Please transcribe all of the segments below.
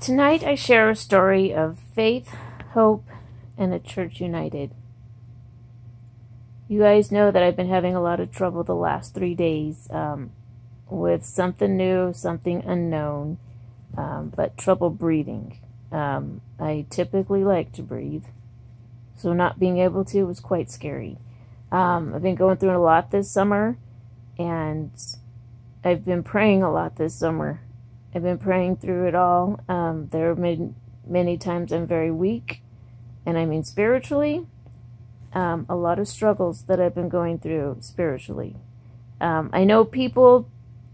Tonight I share a story of faith, hope, and a church united. You guys know that I've been having a lot of trouble the last 3 days with something new, something unknown, but trouble breathing. I typically like to breathe, so not being able to was quite scary. I've been going through a lot this summer, and I've been praying a lot this summer. I've been praying through it all. There have been many times I'm very weak, and I mean spiritually. A lot of struggles that I've been going through spiritually. I know people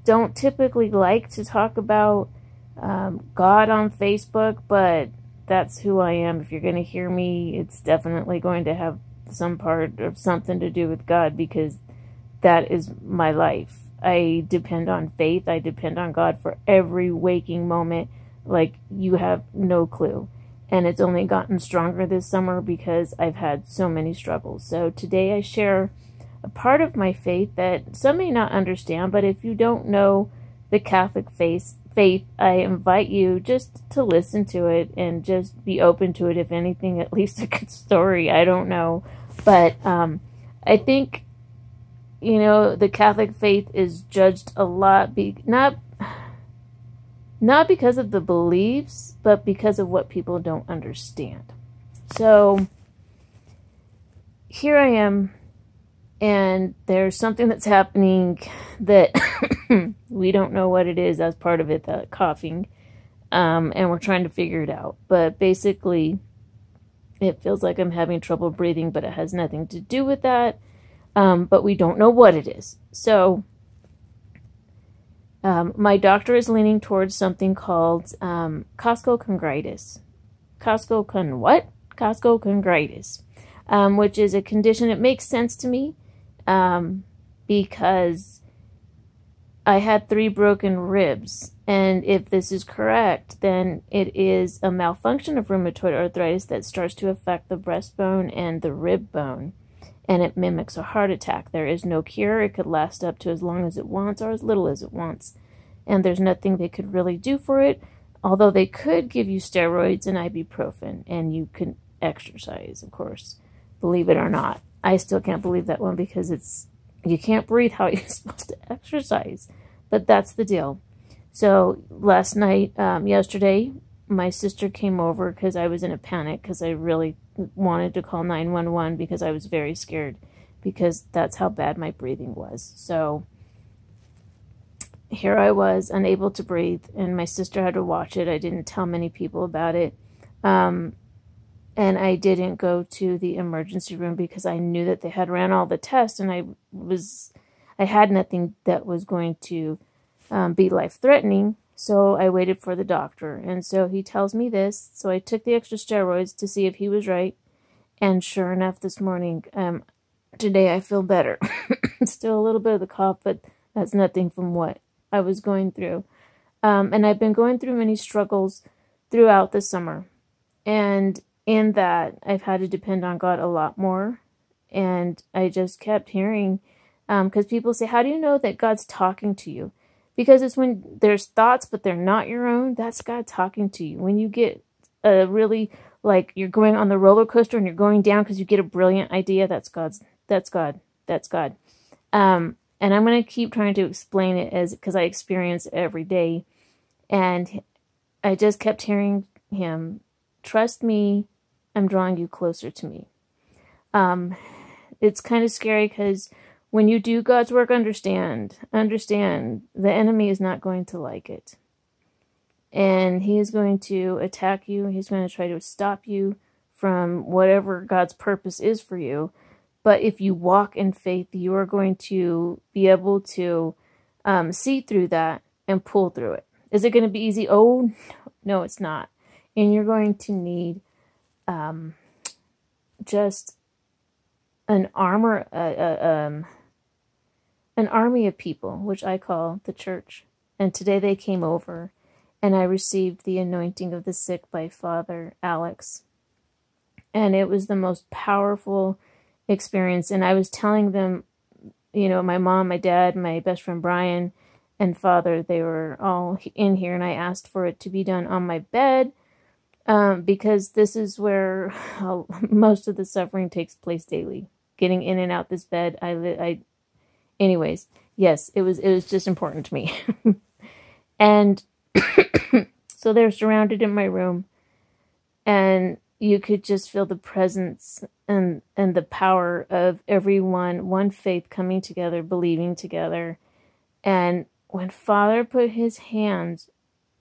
don't typically like to talk about God on Facebook, but that's who I am. If you're going to hear me, it's definitely going to have some part of something to do with God, because that is my life. I depend on faith. I depend on God for every waking moment, like you have no clue. And it's only gotten stronger this summer because I've had so many struggles. So today I share a part of my faith that some may not understand, but if you don't know the Catholic faith, I invite you just to listen to it and just be open to it. If anything, at least a good story. I don't know. But I think, you know, the Catholic faith is judged a lot, not because of the beliefs, but because of what people don't understand. So here I am, and there's something that's happening that we don't know what it is as part of it, that coughing, and we're trying to figure it out. But basically, it feels like I'm having trouble breathing, but it has nothing to do with that. But we don't know what it is. So my doctor is leaning towards something called costochondritis. Costochondritis, which is a condition. It makes sense to me because I had 3 broken ribs. And if this is correct, then it is a malfunction of rheumatoid arthritis that starts to affect the breastbone and the rib bone. And it mimics a heart attack. There is no cure. It could last up to as long as it wants or as little as it wants. And there's nothing they could really do for it, although they could give you steroids and ibuprofen, and you can exercise, of course, believe it or not. I still can't believe that one because you can't breathe. How are you supposed to exercise? But that's the deal. So last night, yesterday, my sister came over because I was in a panic because I really wanted to call 911 because I was very scared, because that's how bad my breathing was. So here I was, unable to breathe, and my sister had to watch it. I didn't tell many people about it. And I didn't go to the emergency room because I knew that they had ran all the tests, and I had nothing that was going to be life-threatening. So I waited for the doctor, and so he tells me this. So I took the extra steroids to see if he was right, and sure enough, this morning, today I feel better. Still a little bit of the cough, but that's nothing from what I was going through. And I've been going through many struggles throughout the summer, and in that, I've had to depend on God a lot more, and I just kept hearing, because people say, how do you know that God's talking to you? Because it's when there's thoughts, but they're not your own, that's God talking to you. When you get a really, like, you're going on the roller coaster and you're going down because you get a brilliant idea, that's God. And I'm going to keep trying to explain it because I experience it every day. And I just kept hearing him, trust me, I'm drawing you closer to me. It's kind of scary because when you do God's work, understand, the enemy is not going to like it. And he is going to attack you. He's going to try to stop you from whatever God's purpose is for you. But if you walk in faith, you are going to be able to see through that and pull through it. Is it going to be easy? Oh, no, it's not. And you're going to need just an army of people, which I call the church. And today they came over, and I received the anointing of the sick by Father Alex. And it was the most powerful experience. And I was telling them, you know, my mom, my dad, my best friend Brian, and Father, they were all in here, and I asked for it to be done on my bed, because this is where most of the suffering takes place daily. Getting in and out this bed, anyways, yes, it was just important to me. And so they're surrounded in my room, and you could just feel the presence and the power of everyone, one faith coming together, believing together. And when Father put his hands,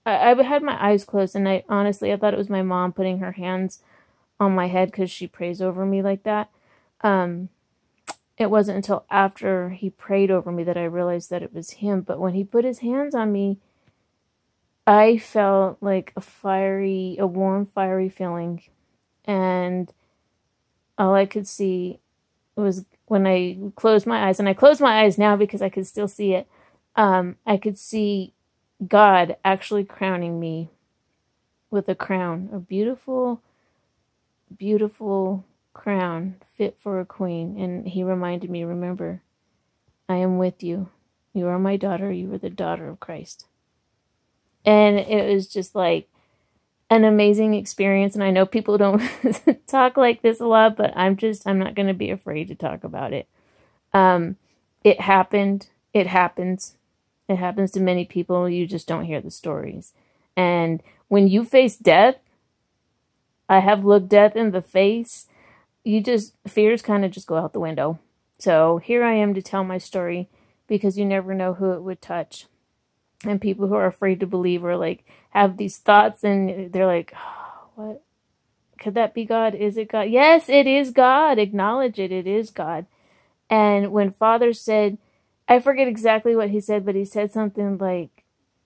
I had my eyes closed, and I thought it was my mom putting her hands on my head because she prays over me like that. It wasn't until after he prayed over me that I realized that it was him. But when he put his hands on me, I felt like a warm, fiery feeling. And all I could see was, when I closed my eyes, and I closed my eyes now because I could still see it, I could see God actually crowning me with a crown, a beautiful, beautiful crown fit for a queen. And he reminded me, remember, I am with you. You are my daughter. You are the daughter of Christ. And it was just like an amazing experience. And I know people don't talk like this a lot, but I'm not going to be afraid to talk about it. It happened. It happens. It happens to many people. You just don't hear the stories. And when you face death, I have looked death in the face. Fears kind of just go out the window. So here I am to tell my story, because you never know who it would touch. And people who are afraid to believe, or like have these thoughts, and they're like, oh, what? Could that be God? Is it God? Yes, it is God. Acknowledge it. It is God. And when Father said, I forget exactly what he said, but he said something like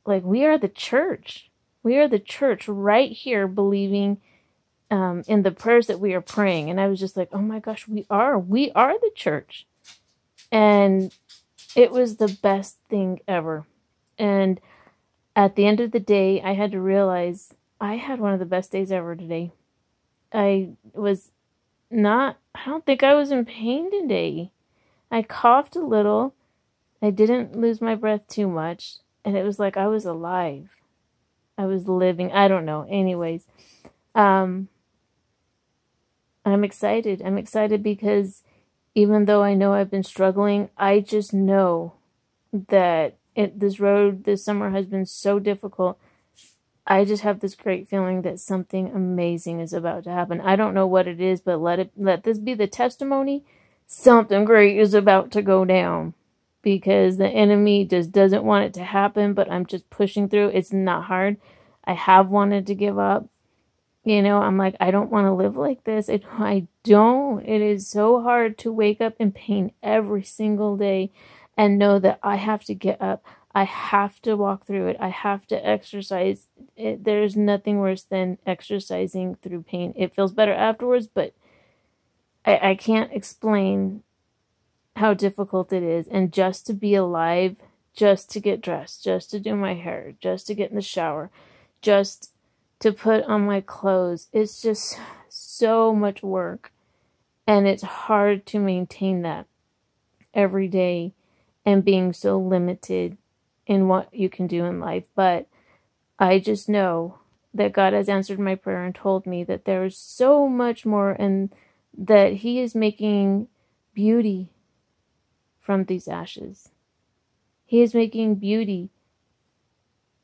we are the church. We are the church right here, believing in the prayers that we are praying. And I was just like, oh my gosh, we are the church. And it was the best thing ever. And at the end of the day, I had to realize I had one of the best days ever today. I don't think I was in pain today. I coughed a little. I didn't lose my breath too much. And it was like I was alive. I was living. I don't know. Anyways, I'm excited. I'm excited because even though I know I've been struggling, I just know that this road this summer has been so difficult. I just have this great feeling that something amazing is about to happen. I don't know what it is, but let this be the testimony. Something great is about to go down, because the enemy just doesn't want it to happen, but I'm just pushing through. It's not hard. I have wanted to give up. I'm like, I don't want to live like this. I don't. It is so hard to wake up in pain every single day and know that I have to get up. I have to walk through it. I have to exercise. There's nothing worse than exercising through pain. It feels better afterwards, but I can't explain how difficult it is. And just to be alive, just to get dressed, just to do my hair, just to get in the shower, just to put on my clothes, it's just so much work. And it's hard to maintain that every day, and being so limited in what you can do in life. But I just know that God has answered my prayer and told me that there is so much more, and that he is making beauty from these ashes. He is making beauty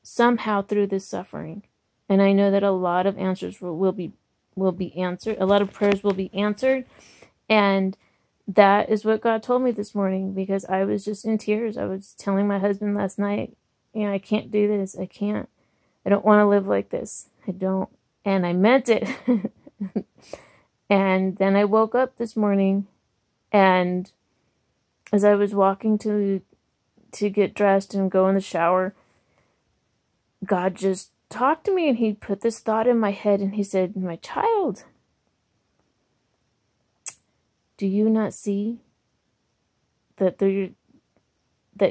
somehow through this suffering. And I know that a lot of answers will be answered. A lot of prayers will be answered. And that is what God told me this morning, because I was just in tears. I was telling my husband last night, I can't do this. I can't. I don't want to live like this. I don't. And I meant it. And then I woke up this morning, and as I was walking to get dressed and go in the shower, God just talked to me, and he put this thought in my head, and he said, my child, do you not see that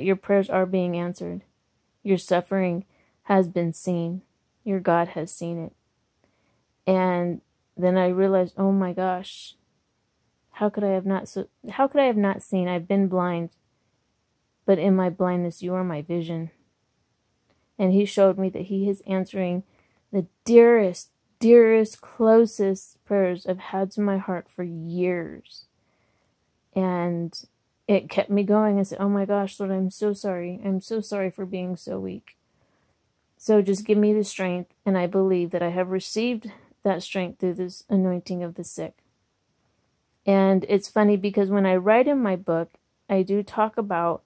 your prayers are being answered? Your suffering has been seen. Your God has seen it. And then I realized, oh my gosh, how could I have not seen? I've been blind, but in my blindness, you are my vision. And he showed me that he is answering the dearest, dearest, closest prayers I've had to my heart for years. And it kept me going. I said, oh my gosh, Lord, I'm so sorry. I'm so sorry for being so weak. So just give me the strength. And I believe that I have received that strength through this anointing of the sick. And it's funny because when I write in my book, I do talk about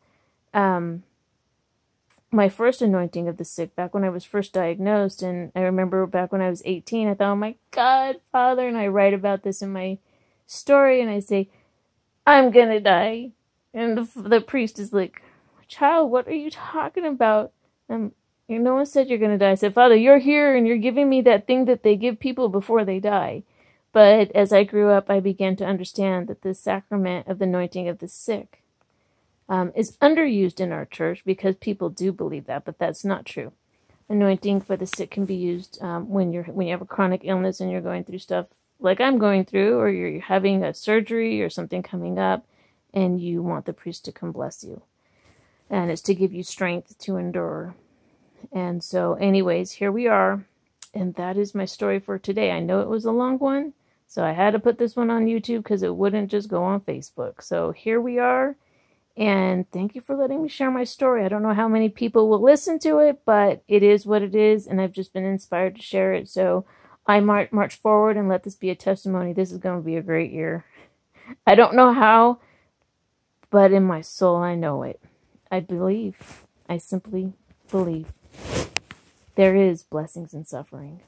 my first anointing of the sick back when I was first diagnosed. And I remember back when I was 18, I thought, oh my God, Father. And I write about this in my story and I say, I'm going to die. And the priest is like, child, what are you talking about? No one said you're going to die. I said, Father, you're here and you're giving me that thing that they give people before they die. But as I grew up, I began to understand that the sacrament of the anointing of the sick is underused in our church because people do believe that, but that's not true. Anointing for the sick can be used when you have a chronic illness and you're going through stuff like I'm going through, or you're having a surgery or something coming up, and you want the priest to come bless you. And it's to give you strength to endure. And so anyways, here we are. And that is my story for today. I know it was a long one, so I had to put this one on YouTube because it wouldn't just go on Facebook. So here we are. And thank you for letting me share my story. I don't know how many people will listen to it, but it is what it is. And I've just been inspired to share it. So I march forward and let this be a testimony. This is going to be a great year. I don't know how, but in my soul, I know it. I believe. I simply believe. There is blessings in suffering.